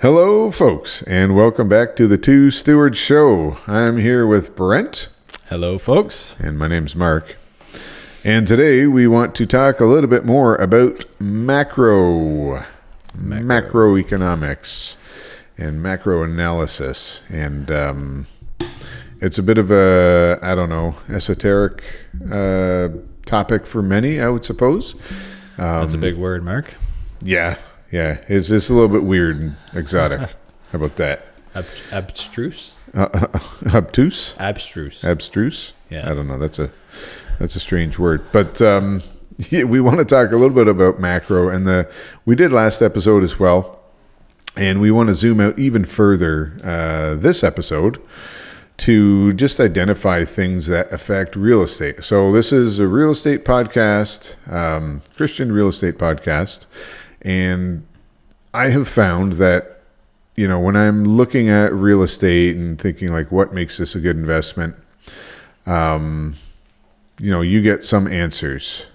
Hello, folks, and welcome back to the Two Stewards Show. I'm here with Brent. Hello, folks. And my name's Mark. And today we want to talk a little bit more about macroeconomics and macro analysis. And it's a bit of a, esoteric topic for many, I would suppose. That's a big word, Mark. Yeah, it's just a little bit weird and exotic. How about that? Abstruse? Obtuse? Abstruse. Yeah. I don't know. That's a strange word. But we want to talk a little bit about macro, and we did last episode as well. And we want to zoom out even further this episode to just identify things that affect real estate. So this is a real estate podcast, Christian real estate podcast. And I have found that, when I'm looking at real estate and thinking like, what makes this a good investment? You get some answers,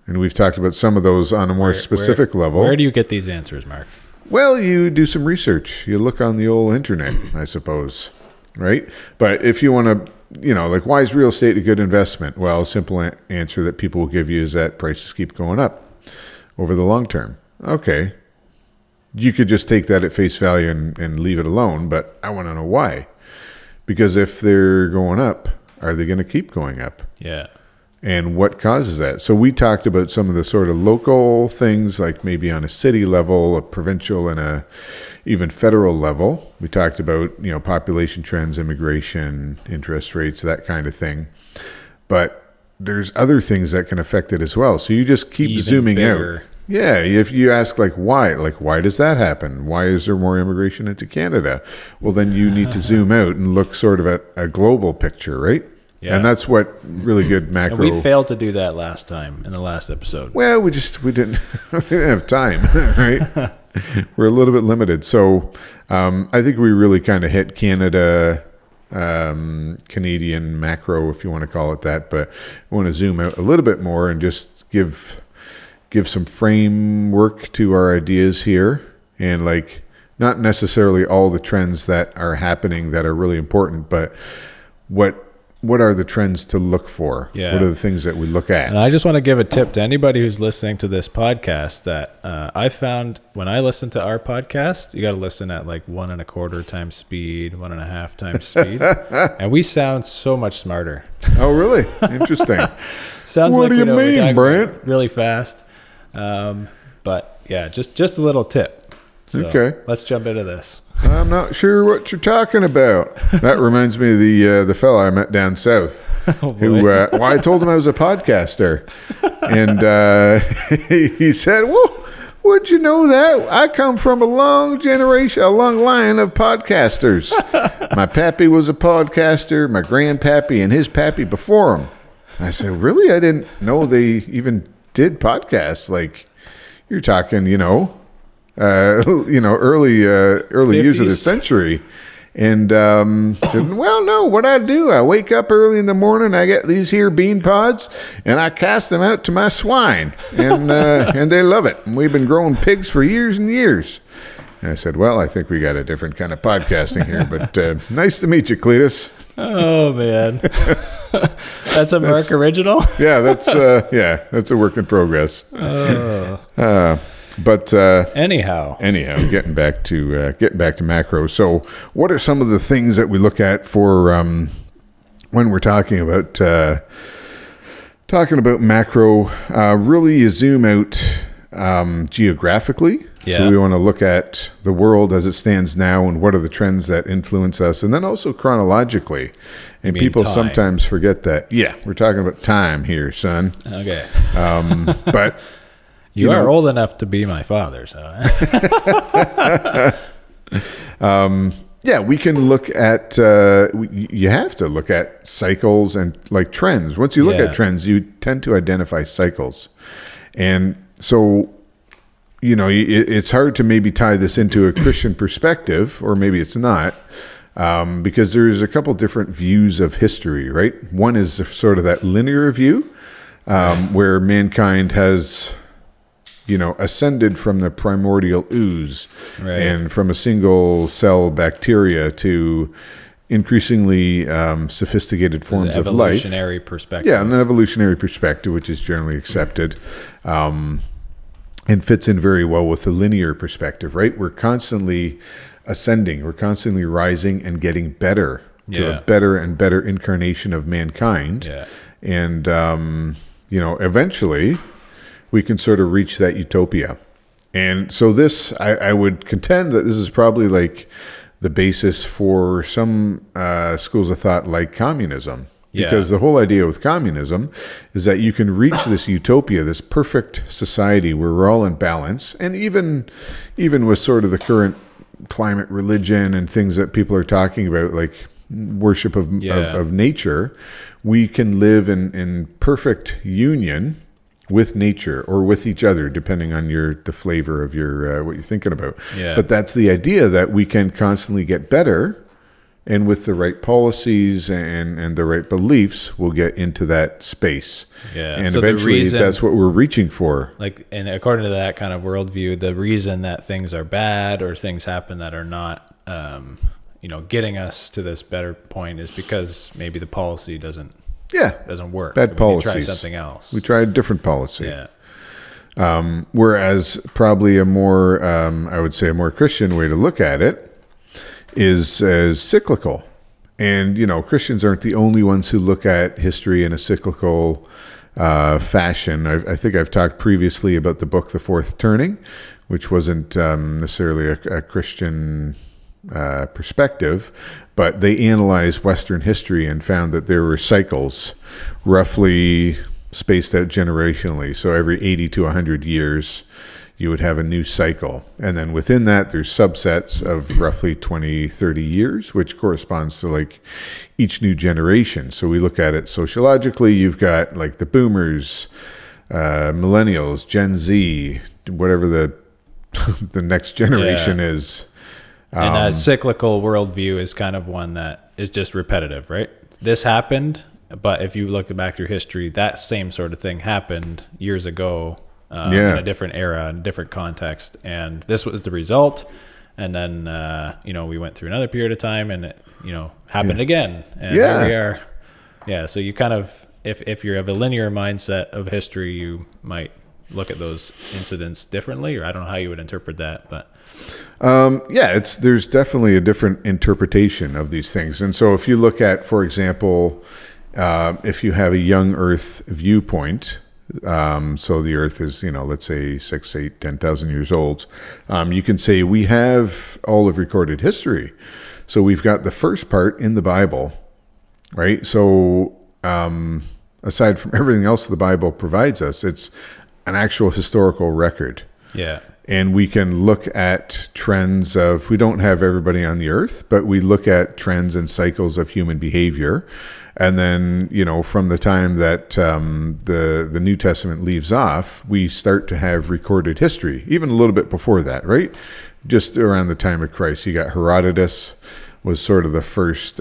and we've talked about some of those on a more specific level. Where do you get these answers, Mark? Well, you do some research. You look on the old internet, I suppose, right? But if you want to, why is real estate a good investment? Well, a simple answer that people will give you is that prices keep going up over the long term. Okay. You could just take that at face value and leave it alone, but I want to know why. Because if they're going up, are they going to keep going up? Yeah. And what causes that? So we talked about some of the sort of local things, like maybe on a city level, a provincial, and a even federal level. We talked about, population trends, immigration, interest rates, that kind of thing. But there's other things that can affect it as well. So you just keep even zooming bigger out. Yeah, if you ask why does that happen? Why is there more immigration into Canada? Well, then you need to zoom out and look sort of at a global picture, right? Yeah. And that's what really good macro. And we failed to do that last time in the last episode. Well, we didn't have time, right? We're a little bit limited. So I think we really kind of hit Canada, Canadian macro, if you want to call it that. But I want to zoom out a little bit more and just give some framework to our ideas here, and not necessarily all the trends that are happening that are really important, but what are the trends to look for? Yeah. What are the things that we look at? And I just want to give a tip to anybody who's listening to this podcast that I found when I listen to our podcast, you got to listen at 1.25 times speed, 1.5 times speed. And we sound so much smarter. Oh, really? Interesting. Sounds what do you mean, Brent? Really fast. But yeah, just a little tip. So okay. Let's jump into this. I'm not sure what you're talking about. That reminds me of the fella I met down south. Oh, who I told him I was a podcaster, and he said, "Well, would you know that? I come from a long line of podcasters. My pappy was a podcaster, my grandpappy, and his pappy before him." I said, "Really? I didn't know they even did podcasts. You're talking, early years of the century." And said, "Well, no, what I do, I wake up early in the morning, I get these here bean pods, and I cast them out to my swine, and they love it. And we've been growing pigs for years and years." And I said, "Well, I think we got a different kind of podcasting here, but nice to meet you, Cletus." Oh, man. That's a Mark original? Yeah, that's a work in progress. But anyhow, getting back to macro. So, what are some of the things that we look at for when we're talking about macro? Really, you zoom out geographically. Yeah. So we want to look at the world as it stands now and what are the trends that influence us, and then also chronologically. And people sometimes forget that. Yeah, we're talking about time here, son. Okay. But you are old enough to be my father, so. Yeah, we can look at. You have to look at cycles and trends. Once you look at trends, you tend to identify cycles, and so. It's hard to maybe tie this into a Christian perspective, or maybe it's not, because there's a couple different views of history, right? One is sort of that linear view, where mankind has ascended from the primordial ooze Right. and from a single cell bacteria to increasingly sophisticated forms of life. Evolutionary perspective. Yeah, an evolutionary perspective, which is generally accepted, and fits in very well with the linear perspective, right? We're constantly ascending, we're constantly rising and getting better to a better and better incarnation of mankind. Yeah. And, eventually we can sort of reach that utopia. And so this, I would contend that this is probably like the basis for some schools of thought like communism. Because the whole idea with communism is that you can reach this utopia, this perfect society where we're all in balance. And even with sort of the current climate religion and things that people are talking about, like worship of nature, we can live in perfect union with nature or with each other, depending on the flavor of your what you're thinking about. Yeah. But that's the idea, that we can constantly get better, and with the right policies and the right beliefs, we'll get into that space. Yeah. And so eventually that's what we're reaching for. Like, and according to that kind of worldview, the reason that things are bad or things happen that are not, getting us to this better point is because maybe the policy doesn't work. Bad policies. We try something else. We tried a different policy. Yeah. Whereas probably a more, I would say a more Christian way to look at it is as cyclical. And, Christians aren't the only ones who look at history in a cyclical fashion. I think I've talked previously about the book, The Fourth Turning, which wasn't necessarily a Christian perspective, but they analyzed Western history and found that there were cycles roughly spaced out generationally. So every 80 to 100 years, you would have a new cycle. And then within that, there's subsets of roughly 20, 30 years, which corresponds to like each new generation. So we look at it sociologically. You've got like the boomers, millennials, Gen Z, whatever the next generation is. And that cyclical worldview is kind of one that is just repetitive, right? This happened, but if you look back through history, that same sort of thing happened years ago in a different era, in a different context. And this was the result. And then, we went through another period of time and it, happened again. And here we are. Yeah. So you kind of, if you have a linear mindset of history, you might look at those incidents differently, or I don't know how you would interpret that, but there's definitely a different interpretation of these things. And so if you look at, for example, if you have a young Earth viewpoint, so the Earth is, let's say 6, 8, 10,000 years old, you can say we have all of recorded history. So we've got the first part in the Bible, right? So aside from everything else the Bible provides us, it's an actual historical record. Yeah. And we can look at trends of, we don't have everybody on the earth, but we look at trends and cycles of human behavior. And then, from the time that the New Testament leaves off, we start to have recorded history, even a little bit before that, right? Just around the time of Christ. You got Herodotus was sort of the first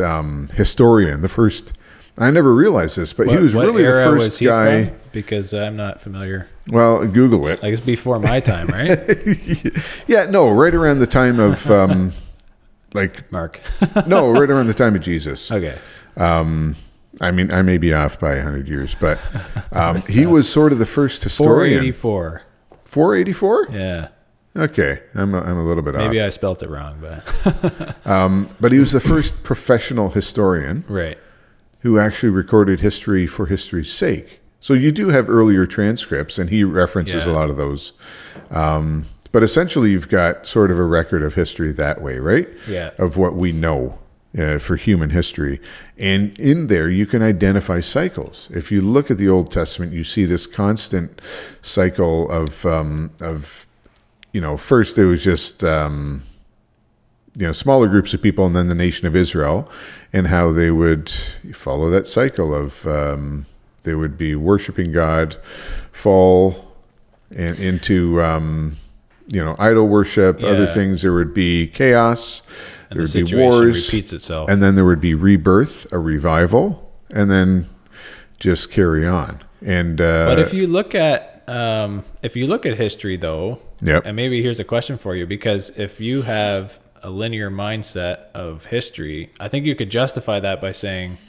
historian, the first, I never realized this, but he was really the first guy. From? Because I'm not familiar. Well, Google it. Like it's before my time, right? Right around the time of, Mark. No, right around the time of Jesus. Okay. I may be off by 100 years, but he was sort of the first historian. 484. 484? Yeah. Okay, I'm a little bit off. Maybe I spelt it wrong, but. But he was the first professional historian, right, who actually recorded history for history's sake. So you do have earlier transcripts, and he references a lot of those. But essentially, you've got sort of a record of history that way, right? Yeah. Of what we know for human history. And in there, you can identify cycles. If you look at the Old Testament, you see this constant cycle of first it was just, smaller groups of people, and then the nation of Israel, and how they would follow that cycle of, they would be worshiping God, fall into, idol worship, other things. There would be chaos, and there the would be wars, repeats itself, and then there would be rebirth, a revival, and then just carry on. And but if you look at if you look at history, though, Yep. and maybe here's a question for you, because if you have a linear mindset of history, I think you could justify that by saying,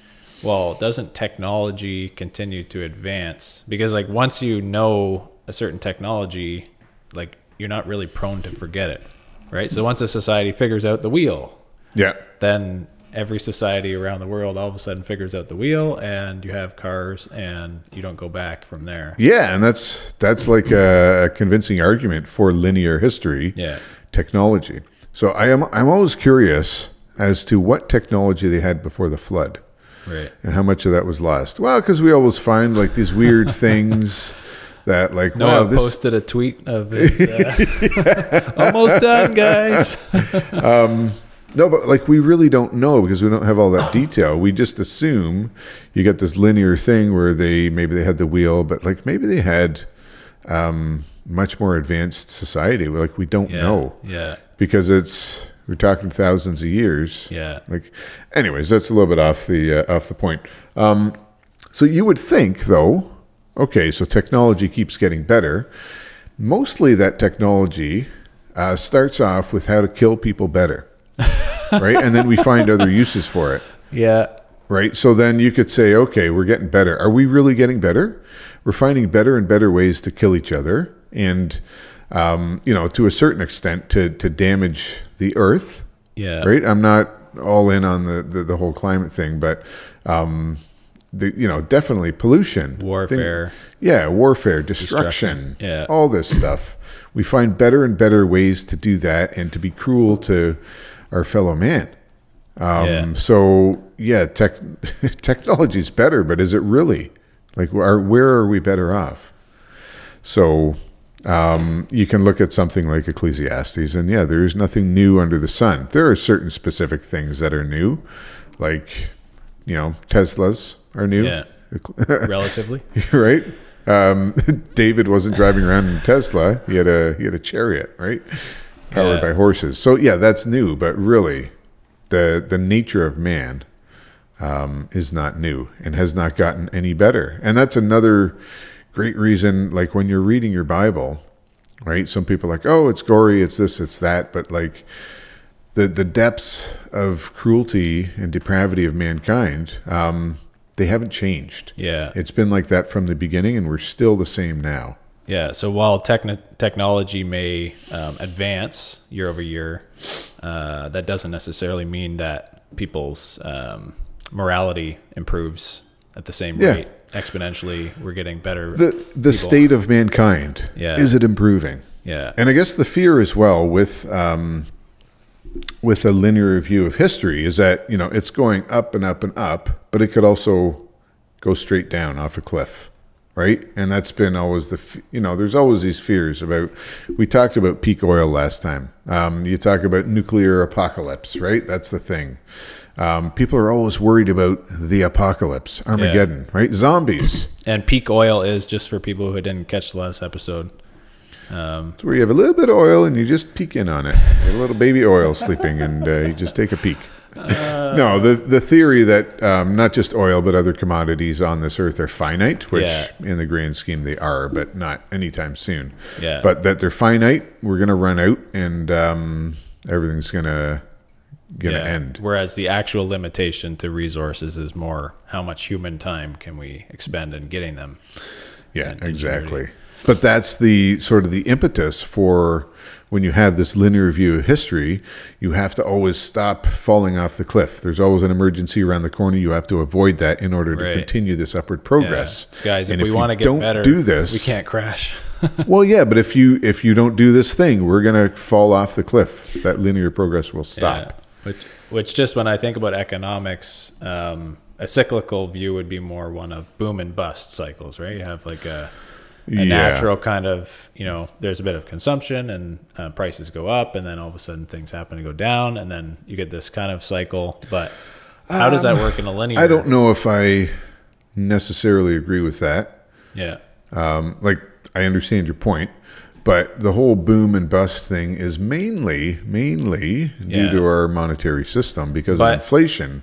well, doesn't technology continue to advance? Because like once you know a certain technology, like you're not really prone to forget it, right? So once a society figures out the wheel, Yeah. then every society around the world all of a sudden figures out the wheel, and you have cars, and you don't go back from there. Yeah, and that's like a convincing argument for linear history, Yeah. technology. So I'm always curious as to what technology they had before the flood. Right. And how much of that was lost? Well, because we always find like these weird things that like, Noah wow, this posted a tweet of his almost done, guys. no, but like we really don't know because we don't have all that detail. We just assume you get this linear thing where maybe they had the wheel, but like maybe they had much more advanced society. Like we don't know. Yeah. Because we're talking thousands of years. Yeah. Like, anyways, that's a little bit off the point. So you would think, though, okay, so technology keeps getting better. Mostly that technology starts off with how to kill people better, right? And then we find other uses for it. Yeah. Right. So then you could say, okay, we're getting better. Are we really getting better? We're finding better and better ways to kill each other. And to a certain extent, to damage the earth. Yeah. Right. I'm not all in on the whole climate thing, but definitely pollution, Warfare. Warfare, destruction. Yeah. All this stuff. We find better and better ways to do that and to be cruel to our fellow man. So technology is better, but is it really? Like, where are we better off? So. You can look at something like Ecclesiastes, and there is nothing new under the sun. There are certain specific things that are new, like Teslas are new. Yeah. Relatively. Right. David wasn't driving around in a Tesla. He had a chariot, right, powered by horses. So that's new, but really, the nature of man is not new and has not gotten any better. And that's another great reason, like when you're reading your Bible, right? Some people are like, oh, it's gory, it's this, it's that. But like the depths of cruelty and depravity of mankind, they haven't changed. Yeah. It's been like that from the beginning, and we're still the same now. Yeah. So while technology may advance year over year, that doesn't necessarily mean that people's morality improves at the same rate. Exponentially, we're getting better. The state of mankind, is it improving? Yeah. And I guess the fear as well with a linear view of history is that it's going up and up and up, but it could also go straight down off a cliff, right? And that's been always there's always these fears about. We talked about peak oil last time. You talk about nuclear apocalypse, right? That's the thing. People are always worried about the apocalypse, Armageddon, right? Zombies. And peak oil is, just for people who didn't catch the last episode. It's where you have a little bit of oil and you just peek in on it. A little baby oil sleeping, and you just take a peek. No, the theory that not just oil but other commodities on this earth are finite, which in the grand scheme they are, but not anytime soon. Yeah. But that they're finite, we're going to run out, and everything's going to end. Whereas the actual limitation to resources is more how much human time can we expend in getting them. Yeah, exactly. But that's the sort of the impetus for when you have this linear view of history, you have to always stop falling off the cliff. There's always an emergency around the corner. You have to avoid that in order to continue this upward progress. Yeah. Guys, if we want to get better, we can't crash. Well, but if you don't do this thing, we're going to fall off the cliff. That linear progress will stop. Yeah. Which just when I think about economics, a cyclical view would be more one of boom and bust cycles, right? You have like a natural kind of, there's a bit of consumption and prices go up, and then all of a sudden things happen to go down, and then you get this kind of cycle. But how does that work in a linear? I don't know if I necessarily agree with that. Yeah. Like, I understand your point, but the whole boom and bust thing is mainly due to our monetary system because of inflation,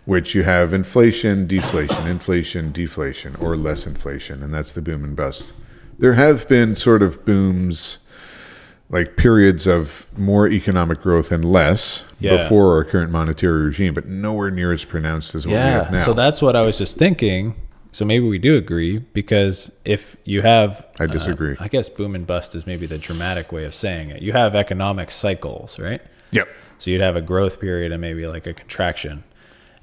which you have inflation, deflation, or less inflation, and that's the boom and bust There have been sort of booms, like periods of more economic growth and less before our current monetary regime, but nowhere near as pronounced as what we have now. So that's what I was just thinking. So maybe we do agree, because if you have... I disagree. I guess boom and bust is maybe the dramatic way of saying it. You have economic cycles, right? Yep. So you'd have a growth period and maybe like a contraction.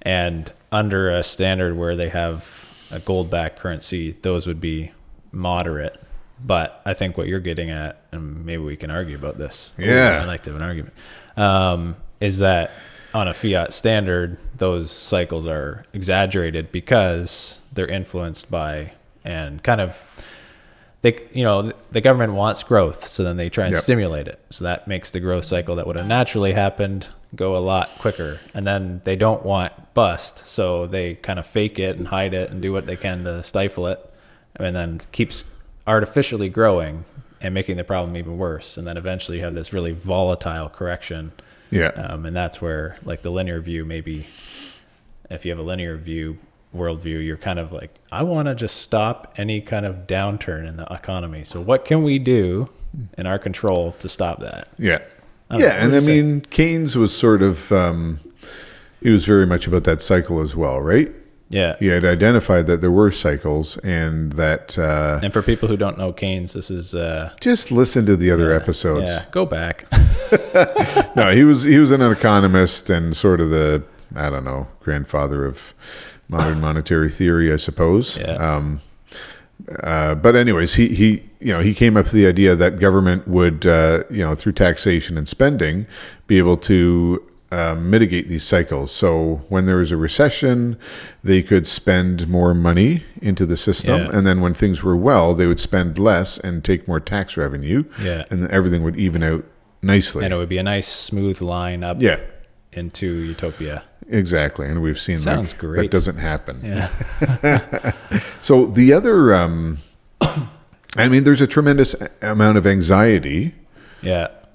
And under a standard where they have a gold-backed currency, those would be moderate. But I think what you're getting at, and maybe we can argue about this. Yeah. I like to have an argument. Is that on a fiat standard, those cycles are exaggerated because they're influenced by, and kind of, the government wants growth, so then they try and stimulate it. So that makes the growth cycle that would have naturally happened go a lot quicker. And then they don't want bust, so they kind of fake it and hide it and do what they can to stifle it, and then keeps artificially growing and making the problem even worse. And then eventually you have this really volatile correction. And that's where, like, the linear view, maybe if you have a linear view, worldview, you're kind of like, I want to just stop any kind of downturn in the economy. So what can we do in our control to stop that? And I mean, Keynes was sort of, he was very much about that cycle as well, right? He had identified that there were cycles, and that... and for people who don't know Keynes, this is... just listen to the other episodes. Go back. No, he was an economist and sort of the, I don't know, grandfather of modern monetary theory, I suppose. But anyways, he came up with the idea that government would, through taxation and spending, be able to mitigate these cycles. So when there was a recession, they could spend more money into the system, and then when things were well, they would spend less and take more tax revenue, and then everything would even out nicely. And it would be a nice smooth line up into utopia. Exactly, and we've seen Sounds great. That doesn't happen. So the other, I mean, there's a tremendous amount of anxiety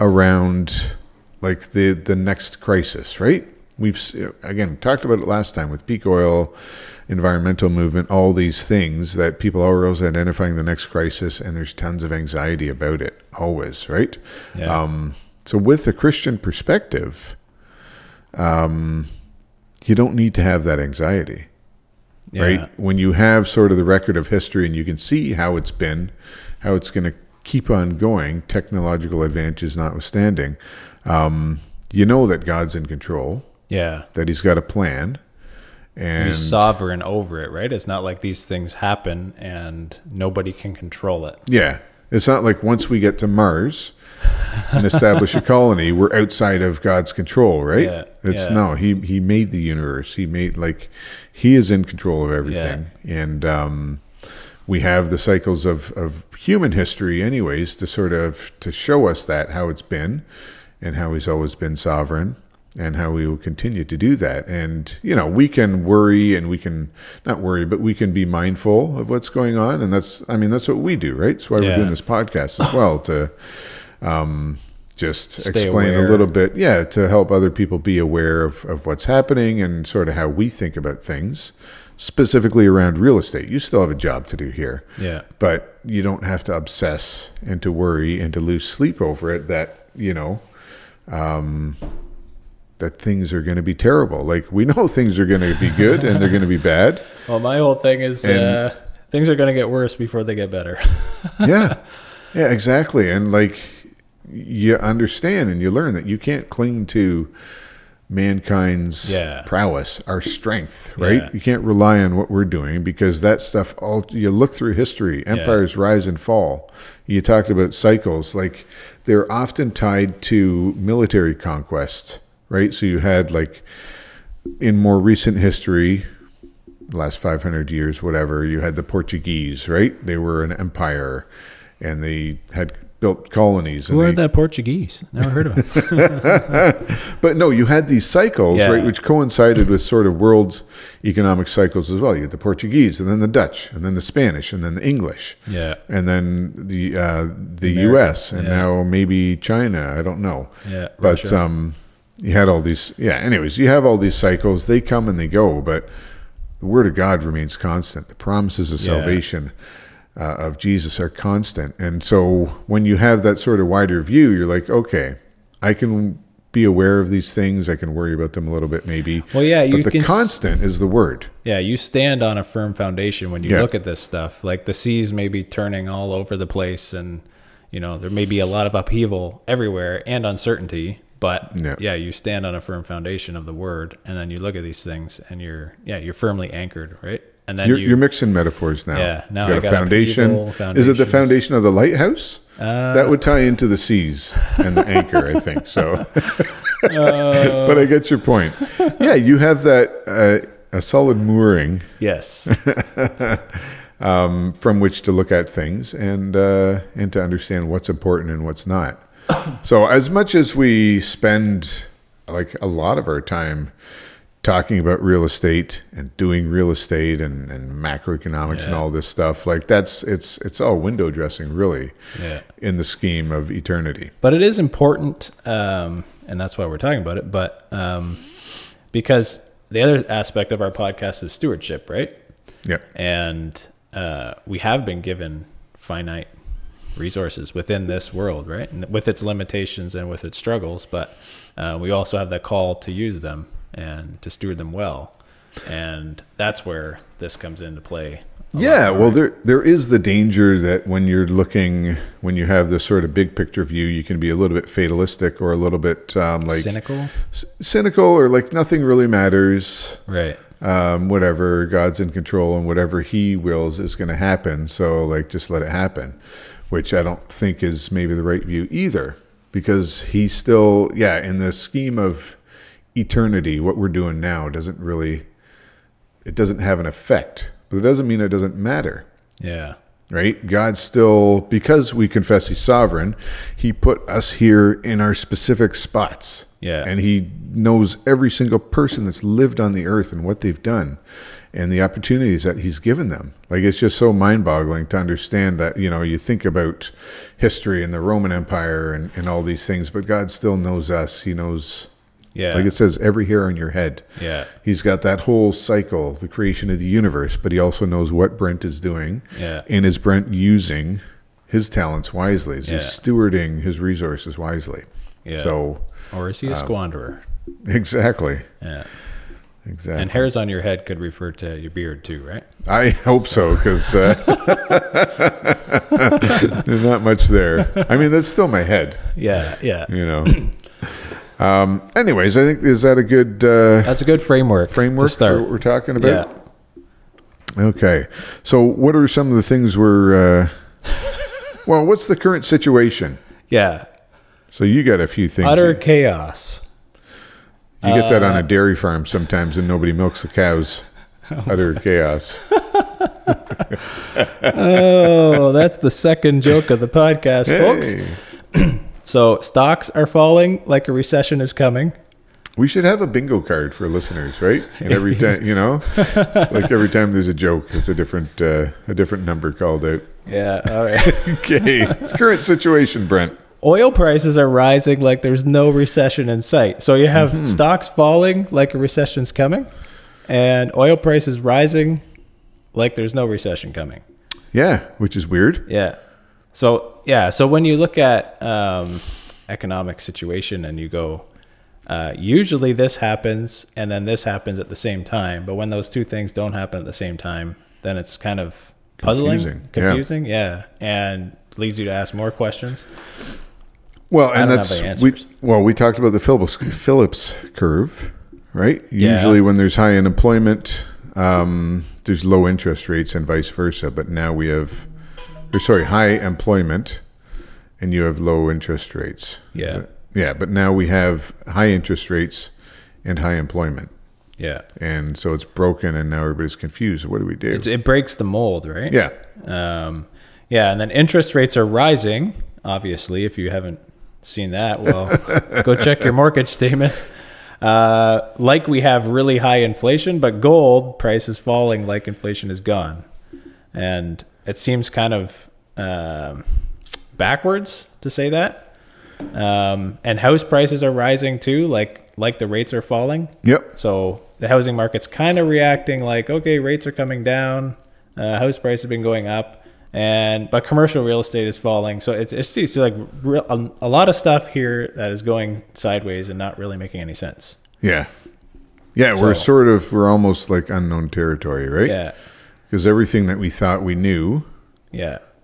around, like, the next crisis, right? We've, again, talked about it last time with peak oil, environmental movement, all these things that people are always identifying the next crisis, and there's tons of anxiety about it, always, right? So with the Christian perspective, you don't need to have that anxiety, right? When you have sort of the record of history and you can see how it's been, how it's going to keep on going, technological advances notwithstanding, you know that God's in control, that he's got a plan. And he's sovereign over it, right? It's not like these things happen and nobody can control it. It's not like once we get to Mars and establish a colony, we're outside of God's control, right? No, he made the universe. He made, like, he is in control of everything. And we have the cycles of human history anyways to sort of, to show us that, how it's been and how he's always been sovereign and how we will continue to do that. And, we can worry, and we can not worry, but we can be mindful of what's going on. And that's what we do, right? That's why we're doing this podcast as well, to just Stay explain aware. a little bit, to help other people be aware of what's happening and sort of how we think about things, specifically around real estate. You still have a job to do here, but you don't have to obsess and to worry and to lose sleep over it, that, that things are going to be terrible. Like, we know things are going to be good and they're going to be bad. Well, my whole thing is things are going to get worse before they get better. Yeah, exactly. And, like, you understand and you learn that you can't cling to mankind's prowess, our strength, right? You can't rely on what we're doing, because that stuff, you look through history, empires rise and fall. You talked about cycles, like, they're often tied to military conquest, right? So you had, like, in more recent history, the last 500 years, whatever, you had the Portuguese, right? They were an empire and they had built colonies. Who are the Portuguese? Never heard of them. But no, you had these cycles, right, which coincided with sort of world economic cycles as well. You had the Portuguese, and then the Dutch, and then the Spanish, and then the English, and then the U.S., and now maybe China. I don't know. But you had all these. Anyways, you have all these cycles. They come and they go, but the Word of God remains constant. The promises of salvation. of Jesus are constant. And so when you have that sort of wider view, you're like, okay, I can be aware of these things. I can worry about them a little bit maybe. Well, yeah, but the constant is the word. Yeah, you stand on a firm foundation when you look at this stuff. Like the seas may be turning all over the place, and there may be a lot of upheaval everywhere and uncertainty. But you stand on a firm foundation of the word, and then you look at these things, and you're firmly anchored, right? And then you're mixing metaphors now. Yeah, now you got a foundation. Is it the foundation of the lighthouse? That would tie into the seas and the anchor, I think. So, but I get your point. Yeah, you have that a solid mooring. Yes. From which to look at things and to understand what's important and what's not. So as much as we spend like a lot of our time talking about real estate and doing real estate and macroeconomics and all this stuff, like it's all window dressing really in the scheme of eternity. But it is important, and that's why we're talking about it, but because the other aspect of our podcast is stewardship, right? Yeah. And we have been given finite resources within this world, right? And with its limitations and with its struggles, but we also have that call to use them and to steward them well. And that's where this comes into play. Yeah, well, there is the danger that when you have this sort of big picture view, you can be a little bit fatalistic or a little bit like cynical, or like nothing really matters. Right. Whatever, God's in control, and whatever he wills is going to happen. So like, just let it happen, which I don't think is maybe the right view either, because he's still, in the scheme of eternity, what we're doing now doesn't have an effect, but it doesn't mean it doesn't matter. Yeah. Right? God still, because we confess he's sovereign, he put us here in our specific spots. Yeah. And he knows every single person that's lived on the earth and what they've done and the opportunities that he's given them. Like, it's just so mind-boggling to understand that, you think about history and the Roman Empire and all these things, but God still knows us. He knows, like it says, every hair on your head. Yeah. He's got that whole cycle, the creation of the universe, but he also knows what Brent is doing. Yeah. And is Brent using his talents wisely? Is he stewarding his resources wisely? Yeah. So, or is he a squanderer? Exactly. Yeah. Exactly. And hairs on your head could refer to your beard too, right? I hope so, because there's not much there. I mean, that's still my head. Yeah. Anyways, I think, is that a good... that's a good framework to start. For what we're talking about? Yeah. Okay. So what are some of the things we're... well, what's the current situation? Yeah. So you got a few things. Utter chaos. You get that on a dairy farm sometimes and nobody milks the cows. Utter chaos. Oh, that's the second joke of the podcast, folks. So stocks are falling like a recession is coming. We should have a bingo card for listeners, right? And every time, it's like every time there's a joke, it's a different number called out. Yeah, all right. Okay. Current situation, Brent. Oil prices are rising like there's no recession in sight. So you have stocks falling like a recession's coming, and oil prices rising like there's no recession coming. Yeah, which is weird. Yeah. So when you look at economic situation and you go, usually this happens and then this happens at the same time. But when those two things don't happen at the same time, then it's kind of puzzling, confusing. Yeah. And leads you to ask more questions. Well, and we talked about the Phillips curve, right? Yeah. Usually when there's high unemployment, there's low interest rates and vice versa. But now we have, high employment and you have low interest rates. Yeah. But now we have high interest rates and high employment. Yeah. And so it's broken and now everybody's confused. What do we do? It breaks the mold, right? Yeah. And then interest rates are rising, obviously. If you haven't seen that, well, go check your mortgage statement. Like we have really high inflation, but gold price is falling like inflation is gone. And it seems kind of backwards to say that. And house prices are rising too, like the rates are falling. Yep. So the housing market's kind of reacting like, okay, rates are coming down. House prices have been going up. but commercial real estate is falling. So it's like a lot of stuff here that is going sideways and not really making any sense. Yeah. Yeah, we're almost like unknown territory, right? Yeah. Because everything that we thought we knew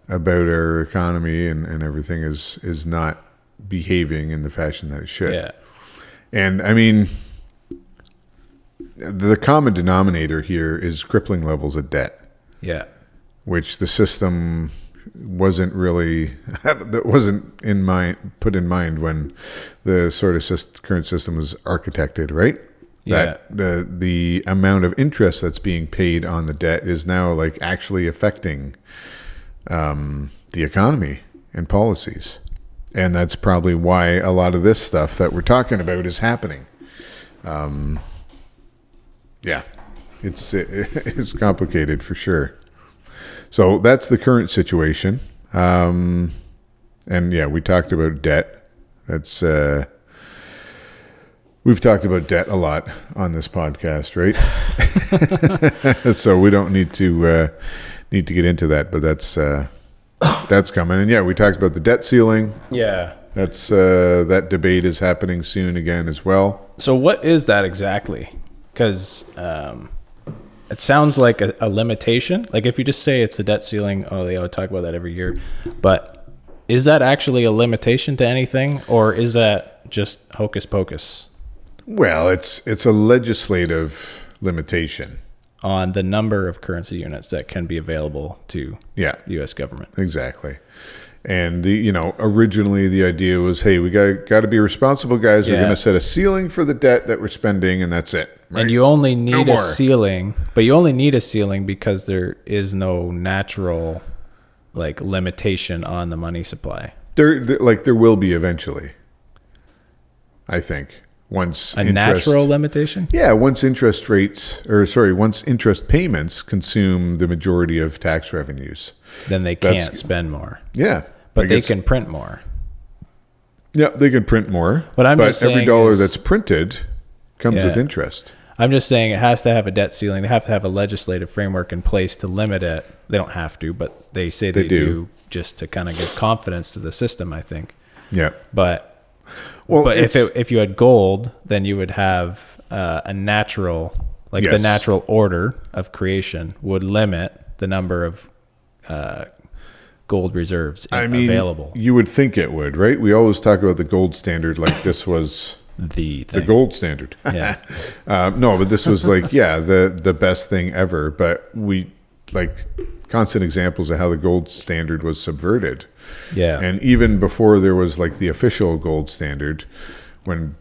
about our economy and everything is not behaving in the fashion that it should. Yeah. And I mean, the common denominator here is crippling levels of debt. Yeah. Which the system wasn't really, that wasn't put in mind when the sort of current system was architected, right? Yeah. That the amount of interest that's being paid on the debt is now like actually affecting the economy and policies. And that's probably why a lot of this stuff that we're talking about is happening. Yeah, it's complicated for sure. So that's the current situation. And yeah, we talked about debt. That's we've talked about debt a lot on this podcast, right? So we don't need to get into that, but that's coming. And yeah, we talked about the debt ceiling. Yeah. That's that debate is happening soon again as well. So what is that exactly? Because it sounds like a limitation. Like if you just say it's the debt ceiling, they would talk about that every year. But is that actually a limitation to anything, or is that just hocus pocus? Well, it's a legislative limitation on the number of currency units that can be available to the U.S. government. Exactly. And originally the idea was, hey, we got to be responsible guys. We're going to set a ceiling for the debt that we're spending, and that's it. Right? And you only need a ceiling, but you only need a ceiling because there is no natural limitation on the money supply. There will be eventually, I think. Once natural limitation? Yeah, once interest payments consume the majority of tax revenues. Then they can't spend more. Yeah. But they can print more. Yeah, they can print more. But every dollar that's printed comes with interest. I'm just saying it has to have a debt ceiling. They have to have a legislative framework in place to limit it. They don't have to, but they say they do just to kind of give confidence to the system, I think. Yeah. But if you had gold, then you would have a natural, the natural order of creation would limit the number of gold reserves available. You would think it would, right? We always talk about the gold standard like this was the gold standard. Yeah. No, but this was the best thing ever. But we constant examples of how the gold standard was subverted. Yeah. And even before there was the official gold standard, when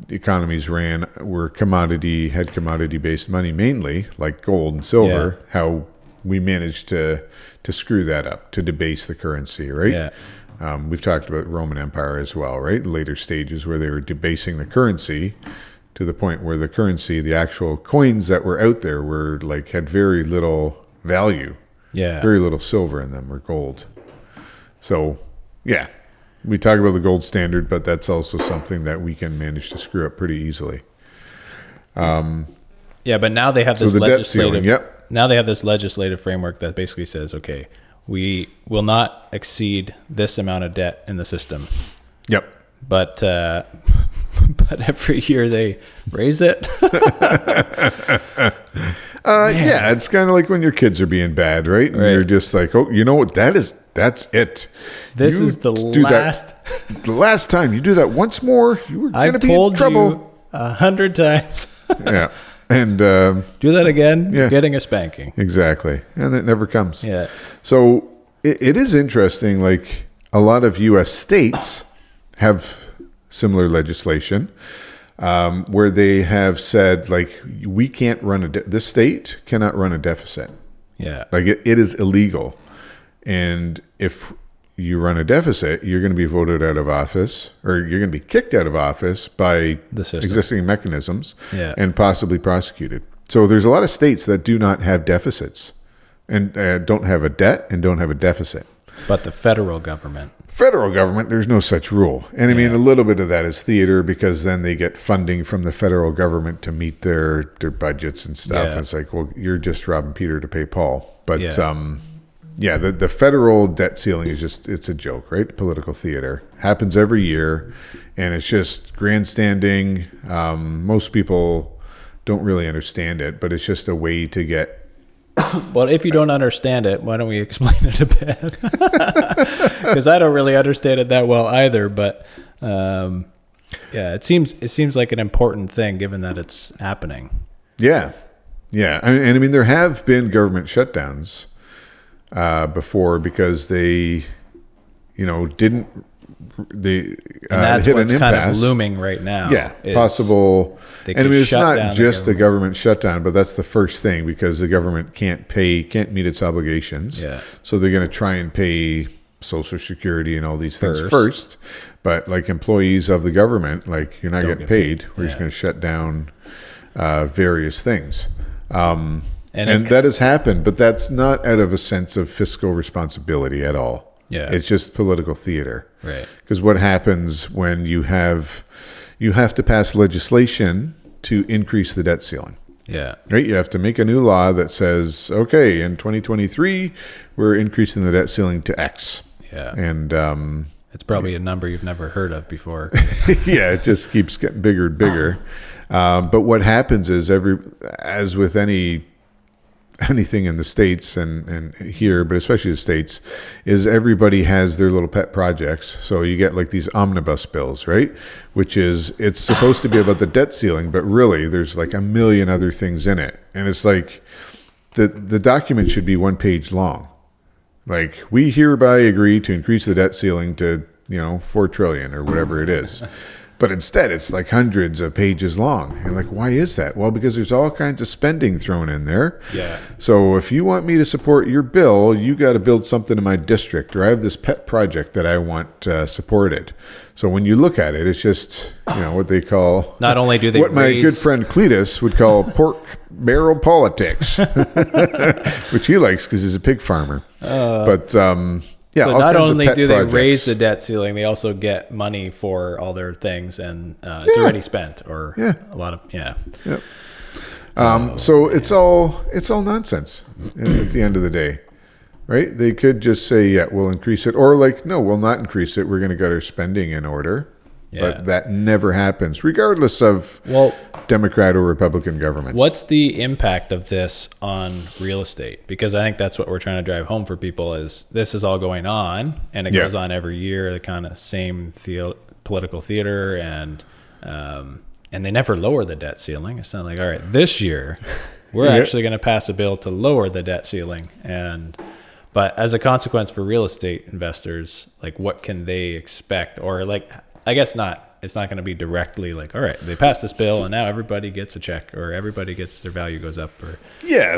economies were commodity-based money mainly, like gold and silver, how we managed to screw that up, to debase the currency, right? Yeah. We've talked about Roman Empire as well, right? Later stages where they were debasing the currency to the point where the currency, the actual coins that were out there were had very little value. Yeah. Very little silver in them or gold. So, yeah, we talk about the gold standard, but that's also something that we can manage to screw up pretty easily. But now they have this debt ceiling, Now they have this legislative framework that basically says, okay, we will not exceed this amount of debt in the system. Yep. But every year they raise it. Yeah, it's kind of like when your kids are being bad, right? And you're just like, oh, you know what? That's it. This is the last. The last time you do that once more, you were going to be in trouble. I've told you 100 times. Yeah. And do that again, you're getting a spanking. Exactly. And it never comes. Yeah. So it is interesting. A lot of U.S. states have similar legislation where they have said, we can't run this state cannot run a deficit. Yeah. It is illegal. And if you run a deficit, you're going to be voted out of office, or you're going to be kicked out of office by the system. Existing mechanisms and possibly prosecuted. So there's a lot of states that do not have deficits and don't have a debt and don't have a deficit. But the federal government, there's no such rule. And I mean, a little bit of that is theater because then they get funding from the federal government to meet their budgets and stuff. Yeah. It's like, well, you're just robbing Peter to pay Paul. But yeah, the federal debt ceiling is just, it's a joke, right? Political theater. Happens every year, and it's just grandstanding. Most people don't really understand it, but it's just a way to get. Well, if you don't understand it, why don't we explain it a bit? Because I don't really understand it that well either. But yeah, it seems like an important thing given that it's happening. Yeah, yeah, and I mean there have been government shutdowns before because they, didn't. And that's hit what's an kind impasse. of looming right now. Yeah, possible. And I mean, it's not just the government shutdown, but that's the first thing because the government can't meet its obligations. Yeah. So they're going to try and pay Social Security and all these things first. But like employees of the government, like you're not getting paid. We're just going to shut down various things. And that has happened, but that's not out of a sense of fiscal responsibility at all. Yeah. It's just political theater. Right. Because what happens when you have to pass legislation to increase the debt ceiling. Yeah. Right? You have to make a new law that says, okay, in 2023, we're increasing the debt ceiling to X. Yeah. And it's probably a number you've never heard of before. yeah, it just keeps getting bigger and bigger. But what happens is as with anything in the States and here, but especially the States, is everybody has their little pet projects. So you get like these omnibus bills, right? Which is, it's supposed to be about the debt ceiling, but really there's like a million other things in it. And it's like the document should be 1 page long. Like, we hereby agree to increase the debt ceiling to, 4 trillion or whatever it is. But instead, it's like hundreds of pages long. And like, why is that? Well, because there's all kinds of spending thrown in there. Yeah. So if you want me to support your bill, you got to build something in my district, or I have this pet project that I want supported. So when you look at it, it's just, what they call... Not only do they what my good friend Cletus would call pork barrel politics, which he likes because he's a pig farmer. Yeah, so not only do they projects. raise the debt ceiling, they also get money for all their things, and it's already spent, or a lot of Yep. So it's all nonsense at the end of the day, right? They could just say, yeah, we'll increase it, or like, no, we'll not increase it. We're going to get our spending in order. Yeah. But that never happens, regardless of Democrat or Republican governments. What's the impact of this on real estate? Because I think that's what we're trying to drive home for people is this is all going on, and it goes on every year, the kind of same political theater, and they never lower the debt ceiling. It's not like, all right, this year we're actually going to pass a bill to lower the debt ceiling. But as a consequence for real estate investors, like what can they expect? Or like, I guess not. It's not going to be directly like, all right, they passed this bill and now everybody gets a check, or everybody gets their value goes up. Or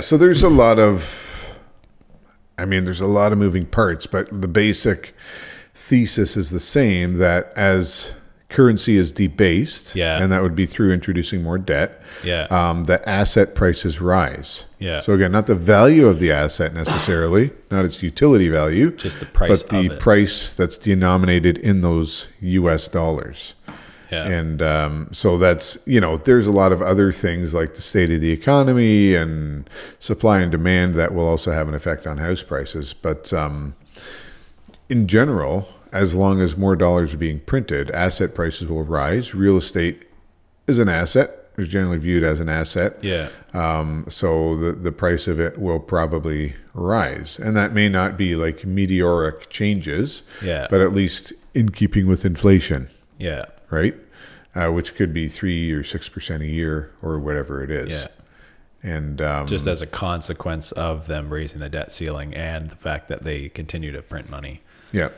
so there's a lot of moving parts, but the basic thesis is the same, that as currency is debased, and that would be through introducing more debt, that asset prices rise. So again, not the value of the asset necessarily, not its utility value, just the price, but the price that's denominated in those US dollars. And so that's, there's a lot of other things like the state of the economy and supply and demand that will also have an effect on house prices. But in general, as long as more dollars are being printed, asset prices will rise. Real estate is an asset, is generally viewed as an asset. So the price of it will probably rise. And that may not be like meteoric changes, but at least in keeping with inflation. Right? Which could be 3 or 6% a year or whatever it is. And just as a consequence of them raising the debt ceiling and the fact that they continue to print money. And